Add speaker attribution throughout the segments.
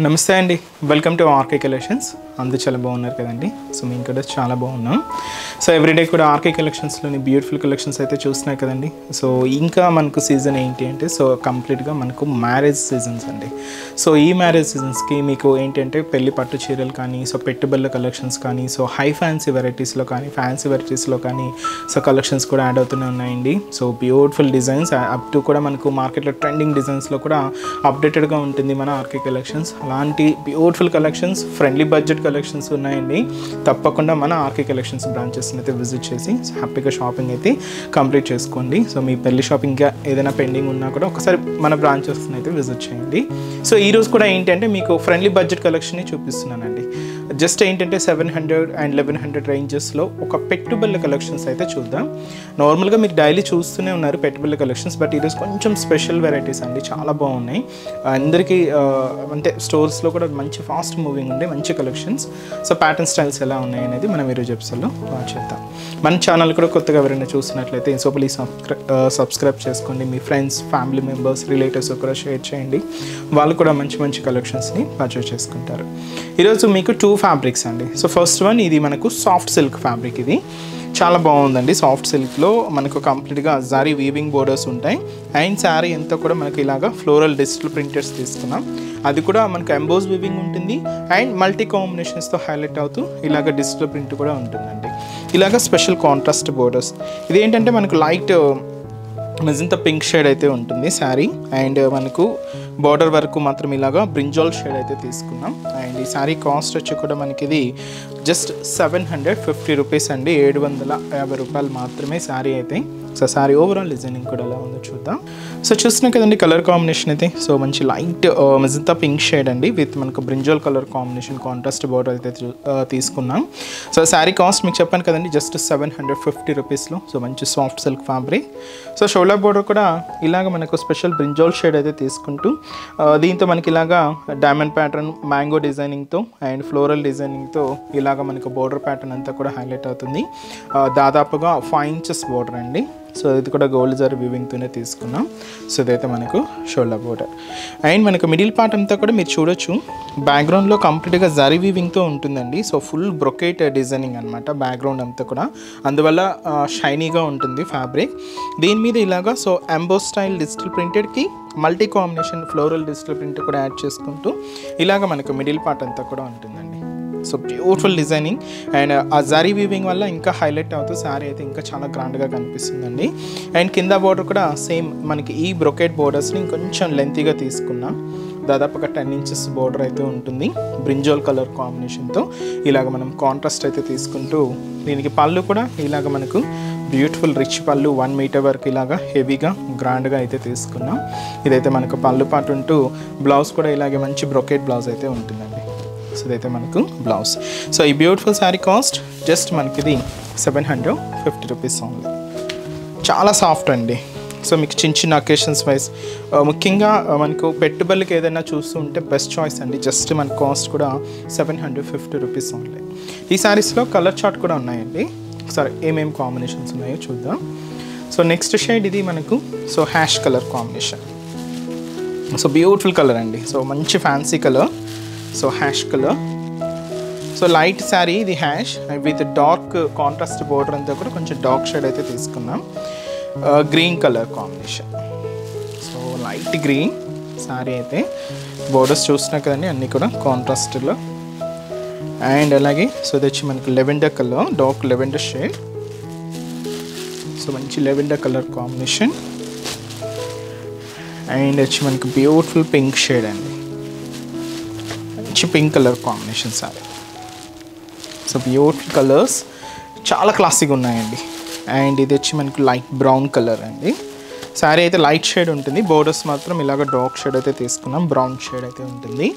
Speaker 1: నమస్తే అండి, welcome to RK collections. అందరూ చాలా బాగున్నారు కదండి. సో మేము కూడా చాలా బాగున్నాం. సో ఎవ్రీడే కూడా ఆర్కే కలెక్షన్స్లోని బ్యూటిఫుల్ కలెక్షన్స్ అయితే చూస్తున్నాయి కదండి. సో ఇంకా మనకు సీజన్ ఏంటి అంటే సో కంప్లీట్గా మనకు మ్యారేజ్ సీజన్స్ అండి. సో ఈ మ్యారేజ్ సీజన్స్కి మీకు ఏంటంటే పెళ్లి పట్టు చీరలు కానీ, సో పెట్టుబడుల కలెక్షన్స్ కానీ, సో హై ఫ్యాన్సీ వెరైటీస్లో కానీ, ఫ్యాన్సీ వెరైటీస్లో కానీ సో కలెక్షన్స్ కూడా యాడ్ అవుతూనే ఉన్నాయండి. So beautiful designs up to కూడా మనకు మార్కెట్లో ట్రెండింగ్ డిజైన్స్లో కూడా అప్డేటెడ్గా ఉంటుంది మన ఆర్కే కలెక్షన్స్. అలాంటి beautiful collections, friendly budget collections ఉన్నాయండి. తప్పకుండా మన ఆర్కే కలెక్షన్స్ బ్రాంచెస్ని అయితే విజిట్ చేసి హ్యాపీగా షాపింగ్ అయితే కంప్లీట్ చేసుకోండి. సో మీ పెళ్లి షాపింగ్గా ఏదైనా పెండింగ్ ఉన్నా కూడా ఒకసారి మన బ్రాంచెస్ని అయితే విజిట్ చేయండి. సో ఈరోజు కూడా ఏంటంటే మీకు ఫ్రెండ్లీ బడ్జెట్ కలెక్షన్ని చూపిస్తున్నానండి. జస్ట్ ఏంటంటే 700 and 1100 రేంజెస్లో ఒక పెట్టుబడుల కలెక్షన్స్ అయితే చూద్దాం. నార్మల్గా మీరు డైలీ చూస్తూనే ఉన్నారు పెట్టుబడుల కలెక్షన్స్, బట్ ఈరోజు కొంచెం స్పెషల్ వెరైటీస్ అండి, చాలా బాగున్నాయి. అందరికీ అంటే స్టోర్స్లో కూడా మంచి ఫాస్ట్ మూవింగ్ ఉండే మంచి కలెక్షన్స్. సో ప్యాటర్న్ స్టైల్స్ ఎలా ఉన్నాయి అనేది మనం ఈరోజు ఎపిసోడ్లో చేద్దాం. మన ఛానల్ కూడా కొత్తగా ఎవరైనా చూసినట్లయితే సో ప్లీజ్ సబ్స్క్రైబ్ చేసుకోండి. మీ ఫ్రెండ్స్, ఫ్యామిలీ మెంబర్స్, రిలేటివ్స్ కూడా షేర్ చేయండి. వాళ్ళు కూడా మంచి మంచి కలెక్షన్స్ని పర్చేస్ చేసుకుంటారు. ఈరోజు మీకు 2 ఫ్యాబ్రిక్స్ అండి. సో ఫస్ట్ వన్, ఇది మనకు సాఫ్ట్ సిల్క్ ఫ్యాబ్రిక్. ఇది చాలా బాగుందండి. సాఫ్ట్ సిల్క్లో మనకు కంప్లీట్గా జారీ వీవింగ్ బోర్డర్స్ ఉంటాయి. అండ్ శారీ అంతా కూడా మనకి ఇలాగా ఫ్లోరల్ డిజిటల్ ప్రింటర్స్ తీసుకున్నాం. అది కూడా మనకు ఎంబోస్ వీవింగ్ ఉంటుంది అండ్ మల్టీ కాంబినేషన్స్తో హైలైట్ అవుతూ ఇలాగ డిజిటల్ ప్రింట్ కూడా ఉంటుందండి. ఇలాగ స్పెషల్ కాంట్రాస్ట్ బోర్డర్స్. ఇది ఏంటంటే మనకు లైట్ మెజంతా పింక్ షేడ్ అయితే ఉంటుంది శారీ. అండ్ మనకు బార్డర్ వరకు మాత్రం ఇలాగా బ్రింజాల్ షేడ్ అయితే తీసుకున్నాం. అండ్ ఈ శారీ కాస్ట్ వచ్చి కూడా మనకి ఇది జస్ట్ 750 రూపీస్ అండి. 750 రూపాయలు మాత్రమే శారీ అయితే. సో శారీ ఓవరాల్ డిజైనింగ్ కూడా ఎలా ఉందో చూద్దాం. సో చూస్తున్నాం కదండి కలర్ కాంబినేషన్ అయితే. సో మంచి లైట్ మెజంతా పింక్ షేడ్ అండి విత్ మనకు brinjal colour combination contrast border అయితే తీసుకున్నాం. సో శారీ కాస్ట్ మీకు చెప్పాను కదండి, జస్ట్ 750 రూపీస్లో. సో మంచి soft silk fabric. So shoulder border కూడా ఇలాగ మనకు స్పెషల్ బ్రింజాల్ షేడ్ అయితే తీసుకుంటూ దీంతో మనకి ఇలాగా డైమండ్ ప్యాటర్న్, మ్యాంగో డిజైనింగ్తో అండ్ ఫ్లోరల్ డిజైనింగ్తో ఇలాగ మనకు బార్డర్ ప్యాటర్న్ అంతా కూడా హైలైట్ అవుతుంది. దాదాపుగా 5 inches బార్డర్ అండి. సో ఇది కూడా గోల్డ్ జరీ వీవింగ్తోనే తీసుకున్నాం. సో ఇదైతే మనకు షోల్డర్ బోర్డర్. అండ్ మనకు మిడిల్ పార్ట్ అంతా కూడా మీరు చూడొచ్చు, బ్యాక్గ్రౌండ్లో కంప్లీట్గా జరీ వీవింగ్తో ఉంటుందండి. సో ఫుల్ బ్రొకేట్ డిజైనింగ్ అనమాట బ్యాక్గ్రౌండ్ అంతా కూడా, అందువల్ల షైనీగా ఉంటుంది ఫ్యాబ్రిక్. దీని మీద ఇలాగా సో ఎంబోస్ స్టైల్ డిజిటల్ ప్రింటెడ్కి multi combination floral digital print కూడా యాడ్ చేసుకుంటూ ఇలాగ మనకు మిడిల్ పార్ట్ అంతా కూడా ఉంటుందండి. సో బ్యూటిఫుల్ డిజైనింగ్ అండ్ ఆ జారీ వీవింగ్ వల్ల ఇంకా హైలైట్ అవుతూ శారీ అయితే ఇంకా చాలా గ్రాండ్గా కనిపిస్తుందండి. అండ్ కింద బోర్డర్ కూడా సేమ్ మనకి ఈ బ్రొకెట్ బోర్డర్స్ని ఇంకొంచెం లెంతీగా తీసుకున్నాం. దాదాపుగా 10 inches బోర్డర్ అయితే ఉంటుంది. బ్రింజాల్ కలర్ కాంబినేషన్తో ఇలాగ మనం కాంట్రాస్ట్ అయితే తీసుకుంటూ దీనికి పళ్ళు కూడా ఇలాగ మనకు బ్యూటిఫుల్ రిచ్ పళ్ళు 1 meter వరకు ఇలాగా హెవీగా గ్రాండ్గా అయితే తీసుకున్నాం. ఇదైతే మనకు పళ్ళు పాటు ఉంటూ బ్లౌజ్ కూడా ఇలాగే మంచి బ్రొకెట్ బ్లౌజ్ అయితే ఉంటుందండి. సో ఇదైతే మనకు బ్లౌజ్. సో ఈ బ్యూటిఫుల్ శారీ కాస్ట్ జస్ట్ మనకి ఇది 750 రూపీస్ ఓన్లీ. చాలా సాఫ్ట్ అండి. సో మీకు చిన్న చిన్న అకేషన్స్ వైజ్ ముఖ్యంగా మనకు పెట్టుబడులకి ఏదైనా చూస్తూ ఉంటే బెస్ట్ చాయిస్ అండి. జస్ట్ మన కాస్ట్ కూడా 750 రూపీస్ ఓన్లీ. ఈ శారీస్లో కలర్ చార్ట్ కూడా ఉన్నాయండి. సరే ఏమేమి కాంబినేషన్స్ ఉన్నాయో చూద్దాం. సో నెక్స్ట్ షేడ్ ఇది మనకు so ash colour combination. So beautiful colour అండి. సో మంచి fancy colour. So ash colour. So light sari ఇది ash with dark contrast border అంతా కూడా కొంచెం డార్క్ షేడ్ అయితే తీసుకున్నాం. Green colour combination. So light green sari అయితే. బోర్డర్స్ చూసినా కదండి అన్నీ కూడా కాంట్రాస్ట్లో. అండ్ అలాగే సో ఇది వచ్చి మనకి lavender colour, dark lavender shade. So మంచి లెవెండర్ కలర్ కాంబినేషన్. అండ్ వచ్చి మనకి బ్యూటిఫుల్ పింక్ షేడ్ అండి, మంచి pink colour combination sorry. So beautiful colours చాలా క్లాసిక్గా ఉన్నాయండి. అండ్ ఇది వచ్చి మనకు లైట్ బ్రౌన్ కలర్ అండి. శారీ అయితే లైట్ షేడ్ ఉంటుంది, బోర్డర్స్ మాత్రం ఇలాగ డార్క్ షేడ్ అయితే తీసుకున్నాం, బ్రౌన్ షేడ్ అయితే ఉంటుంది.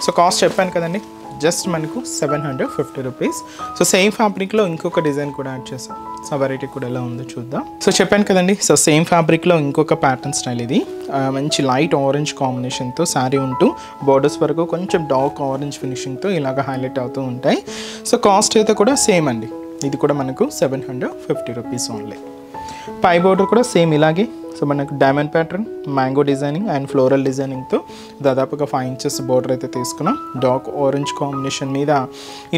Speaker 1: సో కాస్ట్ చెప్పాను కదండి, జస్ట్ మనకు 750 రూపీస్. సో సేమ్ ఫ్యాబ్రిక్లో ఇంకొక డిజైన్ కూడా యాడ్ చేసాం. సో వెరైటీ కూడా ఎలా ఉందో చూద్దాం. సో చెప్పాను కదండి, సో సేమ్ ఫ్యాబ్రిక్లో ఇంకొక ప్యాటర్న్ స్టైల్ ఇది. మంచి లైట్ ఆరెంజ్ కాంబినేషన్తో శారీ ఉంటూ బోర్డర్స్ వరకు కొంచెం డార్క్ ఆరెంజ్ ఫినిషింగ్తో ఇలాగ హైలైట్ అవుతూ ఉంటాయి. సో కాస్ట్ అయితే కూడా సేమ్ అండి. ఇది కూడా మనకు 750 రూపీస్ ఓన్లీ. పై బోర్డర్ కూడా సేమ్ ఇలాగే సో మనకు diamond pattern, mango designing and floral డిజైనింగ్తో దాదాపుగా 5 ఇంచెస్ బోర్డర్ అయితే తీసుకున్నాం. డార్క్ ఆరెంజ్ కాంబినేషన్ మీద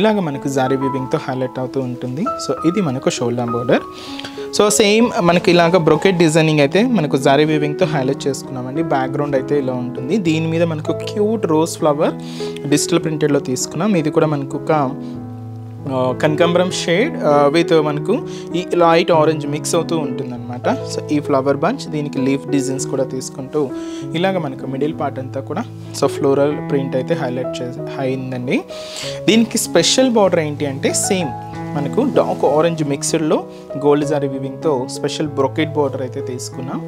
Speaker 1: ఇలాగ మనకు జారీ వీవింగ్తో హైలైట్ అవుతూ ఉంటుంది. సో ఇది మనకు షోల్డర్ బోర్డర్. సో సేమ్ మనకి ఇలాగ బ్రొకెట్ డిజైనింగ్ అయితే మనకు జారీ వీవింగ్తో హైలైట్ చేసుకున్నామండి. బ్యాక్గ్రౌండ్ అయితే ఇలా ఉంటుంది. దీని మీద మనకు క్యూట్ రోజ్ ఫ్లవర్ డిజిటల్ ప్రింటెడ్లో తీసుకున్నాం. ఇది కూడా మనకు ఒక కనకాంబరం షేడ్ విత్ మనకు ఈ లైట్ ఆరెంజ్ మిక్స్ అవుతూ ఉంటుందన్నమాట. సో ఈ ఫ్లవర్ బంచ్ దీనికి లీఫ్ డిజైన్స్ కూడా తీసుకుంటూ ఇలాగ మనకు మిడిల్ పార్ట్ అంతా కూడా సో ఫ్లోరల్ ప్రింట్ అయితే హైలైట్ అయిందండి. దీనికి స్పెషల్ బార్డర్ ఏంటి అంటే సేమ్ మనకు డార్క్ ఆరెంజ్ మిక్స్డ్లో గోల్డ్ జారీ వీవింగ్తో స్పెషల్ బ్రొకెట్ బార్డర్ అయితే తీసుకున్నాం.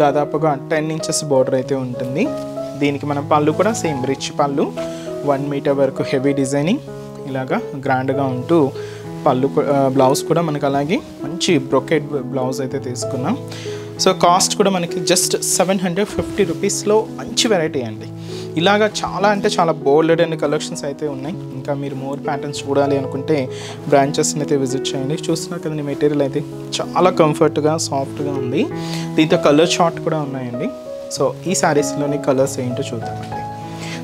Speaker 1: దాదాపుగా 10 ఇంచెస్ బార్డర్ అయితే ఉంటుంది. దీనికి మన పళ్ళు కూడా సేమ్ రిచ్ పళ్ళు, 1 మీటర్ వరకు హెవీ డిజైనింగ్ ఇలాగా గ్రాండ్గా ఉంటూ పళ్ళు బ్లౌజ్ కూడా మనకు అలాగే మంచి బ్రొకెట్ బ్లౌజ్ అయితే తీసుకున్నాం. సో కాస్ట్ కూడా మనకి జస్ట్ 750 రూపీస్లో మంచి వెరైటీ అండి. ఇలాగా చాలా అంటే చాలా బోల్డ్ అండ్ కలెక్షన్స్ అయితే ఉన్నాయి. ఇంకా మీరు మోర్ ప్యాటర్న్స్ చూడాలి అనుకుంటే బ్రాంచెస్ని అయితే విజిట్ చేయండి. చూస్తున్నారు కదండి, మెటీరియల్ అయితే చాలా కంఫర్ట్గా సాఫ్ట్గా ఉంది. దీంతో కలర్ చార్ట్ కూడా ఉన్నాయండి. సో ఈ శారీస్లోని కలర్స్ ఏంటో చూద్దామండి.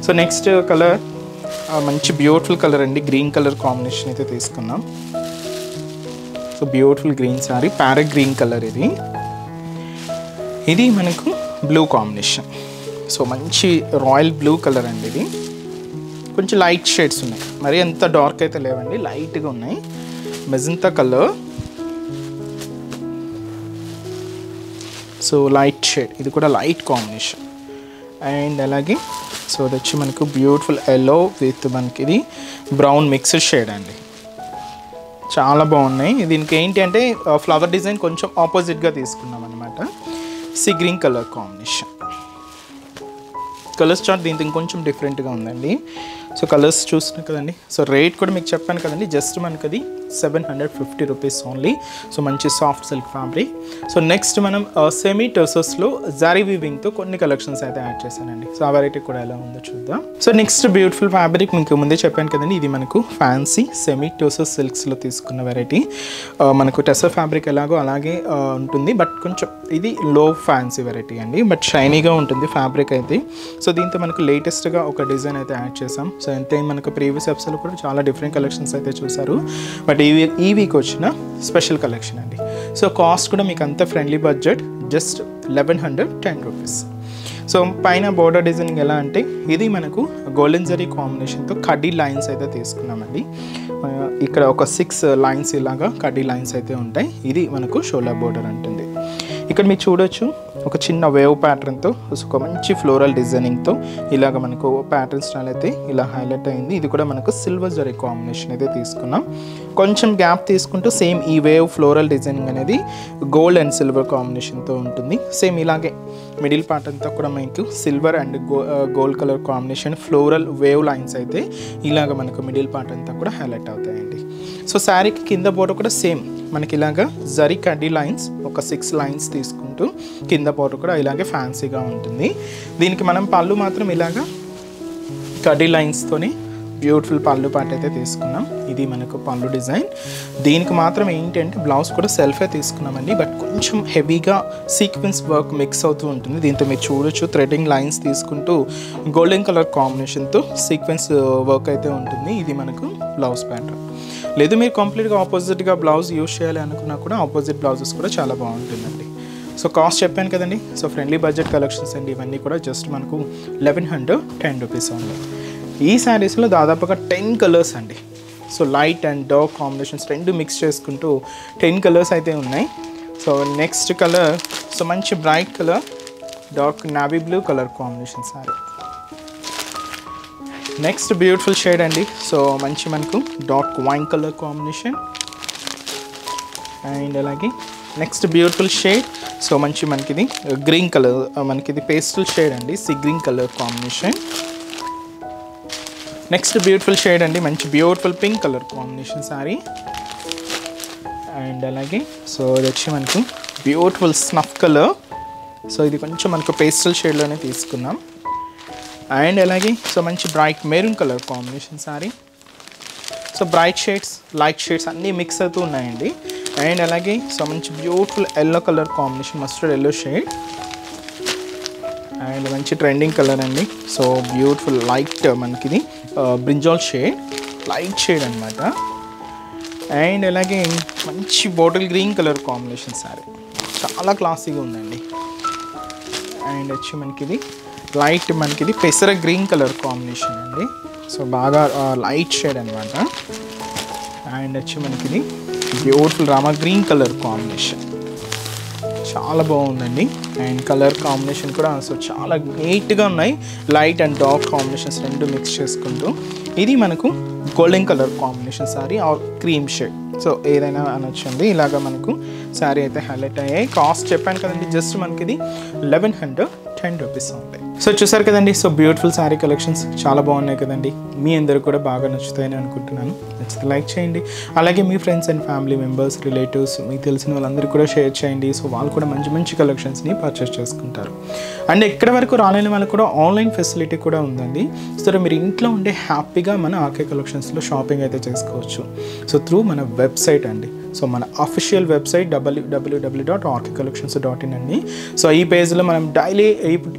Speaker 1: సో నెక్స్ట్ కలర్ మంచి బ్యూటిఫుల్ కలర్ అండి, గ్రీన్ కలర్ కాంబినేషన్ అయితే తీసుకున్నాం. So beautiful green sari, parrot green colour ఇది మనకు బ్లూ కాంబినేషన్. సో మంచి రాయల్ బ్లూ కలర్ అండి. ఇది కొంచెం లైట్ షేడ్స్ ఉన్నాయి, మరి అంత డార్క్ అయితే లేవండి, లైట్గా ఉన్నాయి. Magenta colour, so light shade, ఇది కూడా లైట్ కాంబినేషన్. అండ్ అలాగే సో అది వచ్చి మనకు బ్యూటిఫుల్ ఎల్లో విత్ మనకి ఇది బ్రౌన్ మిక్స్డ్ షేడ్ అండి. చాలా బాగున్నాయి. దీనికి ఏంటి అంటే ఫ్లవర్ డిజైన్ కొంచెం ఆపోజిట్గా తీసుకున్నాం అనమాట. Sea green colour combination. Colours chart దీంతో ఇంకొంచెం డిఫరెంట్గా ఉందండి. సో కలర్స్ చూస్తున్నాం కదండి. సో రేట్ కూడా మీకు చెప్పాను కదండి, జస్ట్ మనకి అది 750 రూపీస్ ఓన్లీ. సో మంచి soft silk fabric. So next మనం సెమీ టర్సోస్లో జారీ వీవింగ్తో కొన్ని కలెక్షన్స్ అయితే యాడ్ చేశానండి. సో ఆ వెరైటీ కూడా ఎలా ఉందో చూద్దాం. సో నెక్స్ట్ బ్యూటిఫుల్ ఫ్యాబ్రిక్ మీకు ముందే చెప్పాను కదండి, ఇది మనకు ఫ్యాన్సీ సెమీ టర్సోస్ సిల్క్స్లో తీసుకున్న వెరైటీ. మనకు టెసర్ ఫ్యాబ్రిక్ ఎలాగో అలాగే ఉంటుంది, బట్ కొంచెం ఇది లో ఫ్యాన్సీ వెరైటీ అండి, బట్ షైనీగా ఉంటుంది ఫ్యాబ్రిక్ అయితే. సో దీంతో మనకు లేటెస్ట్గా ఒక డిజైన్ అయితే యాడ్ చేసాం. సో అంతే మనకు ప్రీవియస్ ఎపిసోడ్లో కూడా చాలా డిఫరెంట్ కలెక్షన్స్ అయితే చూసారు, బట్ ఈ వీక్ వచ్చిన స్పెషల్ కలెక్షన్ అండి. సో కాస్ట్ కూడా మీకు అంత friendly budget, just 1110 rupees. So పైన బోర్డర్ డిజైనింగ్ ఎలా అంటే ఇది మనకు గోల్డెన్ జరీ కాంబినేషన్తో కడ్డీ లైన్స్ అయితే తీసుకున్నామండి. ఇక్కడ ఒక 6 లైన్స్ ఇలాగా కడ్డీ లైన్స్ అయితే ఉంటాయి. ఇది మనకు షోల్డర్ బోర్డర్ ఉంటుంది. ఇక్కడ మీరు చూడొచ్చు ఒక చిన్న వేవ్ ప్యాటర్న్తో ఒక మంచి ఫ్లోరల్ డిజైనింగ్తో ఇలాగ మనకు ప్యాటర్న్ స్టైల్ అయితే ఇలా హైలైట్ అయింది. ఇది కూడా మనకు సిల్వర్ జరీ కాంబినేషన్ అయితే తీసుకున్నాం. కొంచెం గ్యాప్ తీసుకుంటూ సేమ్ ఈ వేవ్ ఫ్లోరల్ డిజైనింగ్ అనేది గోల్డ్ అండ్ సిల్వర్ కాంబినేషన్తో ఉంటుంది. సేమ్ ఇలాగే మిడిల్ పార్ట్ అంతా కూడా మనకు silver and gold colour combination floral wave lines అయితే ఇలాగ మనకు మిడిల్ పార్ట్ అంతా కూడా హైలైట్ అవుతాయండి. సో శారీకి కింద బోర్డర్ కూడా సేమ్ మనకి ఇలాగా జరీ కడ్డీ లైన్స్ ఒక 6 లైన్స్ తీసుకుంటూ కింద బోర్డర్ కూడా ఇలాగే ఫ్యాన్సీగా ఉంటుంది. దీనికి మనం పళ్ళు మాత్రం ఇలాగా కడ్డీ లైన్స్తోనే బ్యూటిఫుల్ పళ్ళు పార్ట్ అయితే తీసుకున్నాం. ఇది మనకు పళ్ళు డిజైన్. దీనికి మాత్రం ఏంటి అంటే బ్లౌజ్ కూడా సెల్ఫే తీసుకున్నామండి, బట్ కొంచెం హెవీగా సీక్వెన్స్ వర్క్ మిక్స్ అవుతూ ఉంటుంది. దీంతో మీరు చూడొచ్చు థ్రెడింగ్ లైన్స్ తీసుకుంటూ గోల్డెన్ కలర్ కాంబినేషన్తో సీక్వెన్స్ వర్క్ అయితే ఉంటుంది. ఇది మనకు బ్లౌజ్ ప్యాటర్న్. లేదు మీరు కంప్లీట్గా ఆపోజిట్గా బ్లౌజ్ యూజ్ చేయాలి అనుకున్నా కూడా ఆపోజిట్ బ్లౌజెస్ కూడా చాలా బాగుంటుందండి. సో కాస్ట్ చెప్పాను కదండి. సో ఫ్రెండ్లీ బడ్జెట్ కలెక్షన్స్ అండి ఇవన్నీ కూడా. జస్ట్ మనకు 1110 రూపీస్ ఓన్లీ. ఈ శారీస్లో దాదాపుగా 10 కలర్స్ అండి. So light and dark combinations రెండు మిక్స్ చేసుకుంటూ 10 కలర్స్ అయితే ఉన్నాయి. సో నెక్స్ట్ కలర్ సో మంచి bright colour dark navy blue colour combination sari. Next beautiful shade అండి. సో మంచి మనకు dark wine colour combination. And అలాగే నెక్స్ట్ బ్యూటిఫుల్ షేడ్ సో మంచి మనకిది గ్రీన్ కలర్, మనకిది పేస్టల్ షేడ్ అండి, sea green colour combination. Next beautiful shade అండి, మంచి beautiful pink colour combination sari. And అలాగే so ఇది వచ్చి మనకు బ్యూటిఫుల్ స్నఫ్ కలర్. సో ఇది కొంచెం మనకు పేస్టల్ షేడ్లోనే తీసుకున్నాం. అండ్ అలాగే సో మంచి bright maroon colour combination sari. So bright shades light shades అన్నీ మిక్స్ అవుతూ ఉన్నాయండి. అండ్ అలాగే సో మంచి beautiful yellow colour combination, mustard yellow shade. And మంచి ట్రెండింగ్ కలర్ అండి. సో బ్యూటిఫుల్ లైట్ మనకి ఇది బ్రింజాల్ షేడ్, లైట్ షేడ్ అనమాట. అండ్ అలాగే మంచి bottle green colour combination sorry, చాలా క్లాసీగా ఉందండి. అండ్ వచ్చి మనకి ఇది లైట్ మనకి ఇది పెసర గ్రీన్ కలర్ కాంబినేషన్ అండి. సో బాగా లైట్ షేడ్ అనమాట. అండ్ వచ్చి మనకి ఇది beautiful Rama green colour combination, చాలా బాగుందండి. అండ్ కలర్ కాంబినేషన్ కూడా సో చాలా నీట్గా ఉన్నాయి. లైట్ అండ్ డార్క్ కాంబినేషన్స్ రెండు మిక్స్ చేసుకుంటూ ఇది మనకు golden colour combination sari are cream shade, so ఏదైనా అనొచ్చండి. ఇలాగ మనకు శారీ అయితే హైలైట్ అయ్యాయి. కాస్ట్ చెప్పాను కదండి, జస్ట్ మనకి ఇది 1110 రూపీస్ ఉంటాయి. సో చూసారు కదండి, సో బ్యూటిఫుల్ శారీ కలెక్షన్స్ చాలా బాగున్నాయి కదండి. మీ అందరూ కూడా బాగా నచ్చుతాయని అనుకుంటున్నాను. నచ్చితే లైక్ చేయండి. అలాగే మీ friends and family members, relatives, మీకు తెలిసిన వాళ్ళందరూ కూడా షేర్ చేయండి. సో వాళ్ళు కూడా మంచి మంచి కలెక్షన్స్ని పర్చేస్ చేసుకుంటారు. అండ్ ఎక్కడి వరకు రాలేని వాళ్ళకి కూడా ఆన్లైన్ ఫెసిలిటీ కూడా ఉందండి. సో మీరు ఇంట్లో ఉండే హ్యాపీగా మన ఆర్కే కలెక్షన్స్లో షాపింగ్ అయితే చేసుకోవచ్చు. సో త్రూ మన వెబ్సైట్ అండి. సో మన అఫీషియల్ వెబ్సైట్ www.rkcollections.in అండి. సో ఈ పేజ్లో మనం డైలీ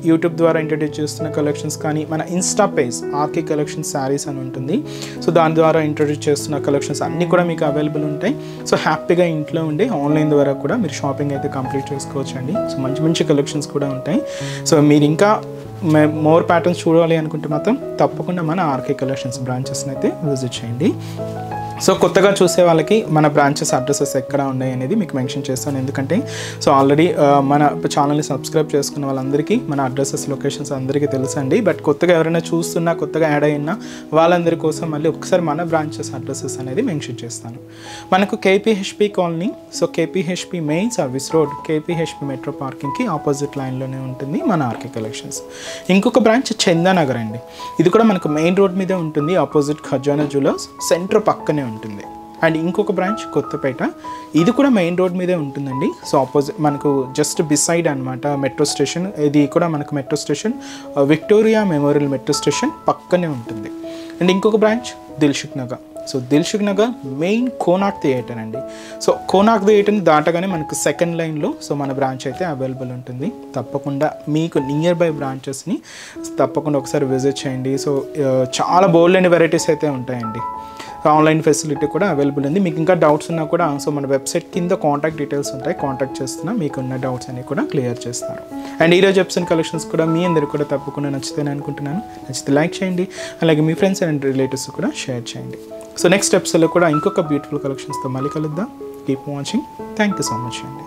Speaker 1: యూట్యూబ్ ద్వారా ఇంట్రడ్యూస్ చేస్తున్న కలెక్షన్స్ కానీ, మన Insta page RK collections saris అని ఉంటుంది. సో దాని ద్వారా ఇంట్రడ్యూస్ చేస్తున్న కలెక్షన్స్ అన్నీ కూడా మీకు అవైలబుల్ ఉంటాయి. సో హ్యాపీగా ఇంట్లో ఉండి ఆన్లైన్ ద్వారా కూడా మీరు షాపింగ్ అయితే కంప్లీట్ చేసుకోవచ్చు అండి. సో మంచి మంచి కలెక్షన్స్ కూడా ఉంటాయి. సో మీరు ఇంకా మోర్ ప్యాటర్న్స్ చూడాలి అనుకుంటే మాత్రం తప్పకుండా మన ఆర్కే కలెక్షన్స్ బ్రాంచెస్ని అయితే విజిట్ చేయండి. సో కొత్తగా చూసే వాళ్ళకి మన బ్రాంచెస్ అడ్రసెస్ ఎక్కడ ఉన్నాయి అనేది మీకు మెన్షన్ చేస్తాను. ఎందుకంటే సో ఆల్రెడీ మన ఛానల్ని సబ్స్క్రైబ్ చేసుకున్న వాళ్ళందరికీ మన అడ్రసెస్, లొకేషన్స్ అందరికీ తెలుసండి. బట్ కొత్తగా ఎవరైనా చూస్తున్నా, కొత్తగా యాడ్ అయినా వాళ్ళందరి కోసం మళ్ళీ ఒకసారి మన బ్రాంచెస్ అడ్రసెస్ అనేది మెన్షన్ చేస్తాను. మనకు KPHB colony, so KPHB main service road, KPHB metro పార్కింగ్కి ఆపోజిట్ లైన్లోనే ఉంటుంది మన ఆర్కే కలెక్షన్స్. ఇంకొక బ్రాంచ్ చందానగర్ అండి. ఇది కూడా మనకు మెయిన్ రోడ్ మీదే ఉంటుంది, ఆపోజిట్ ఖజానా జ్యువెలర్స్ సెంటర్ పక్కనే ఉంటుంది. అండ్ ఇంకొక బ్రాంచ్ కొత్తపేట, ఇది కూడా మెయిన్ రోడ్ మీదే ఉంటుందండి. సో ఆపోజిట్ మనకు జస్ట్ బిసైడ్ అనమాట మెట్రో స్టేషన్. ఇది కూడా మనకు metro station Victoria memorial metro station పక్కనే ఉంటుంది. అండ్ ఇంకొక branch Dilsukh Nagar. So Dilsukh Nagar main Konark theatre అండి. సో కోనార్క్ థియేటర్ని దాటగానే మనకు సెకండ్ లైన్లో సో మన బ్రాంచ్ అయితే అవైలబుల్ ఉంటుంది. తప్పకుండా మీకు నియర్ బై బ్రాంచెస్ని తప్పకుండా ఒకసారి విజిట్ చేయండి. సో చాలా బోల్డ్ అండ్ వెరైటీస్ అయితే ఉంటాయండి. ఆన్లైన్ ఫెసిలిటీ కూడా అవైలబుల్ ఉంది. మీకు ఇంకా డౌట్స్ ఉన్నా కూడా సో మన వెబ్సైట్ కింద కాంటాక్ట్ డీటెయిల్స్ ఉంటాయి, కాంటాక్ట్ చేస్తున్నా మీకున్న డౌట్స్ అన్ని కూడా క్లియర్ చేస్తారు. అండ్ ఈరోజు ఎపిసోడ్ కలెక్షన్స్ కూడా మీ అందరికీ కూడా తప్పకుండా నచ్చుతాయని అనుకుంటున్నాను. నచ్చితే లైక్ చేయండి. అలాగే మీ ఫ్రెండ్స్ అండ్ రిలేటివ్స్ కూడా షేర్ చేయండి. సో నెక్స్ట్ ఎపిసోడ్లో కూడా ఇంకొక బ్యూటిఫుల్ కలెక్షన్స్తో మళ్ళీ కలుద్దాం. Keep watching. Thank you so much అండి.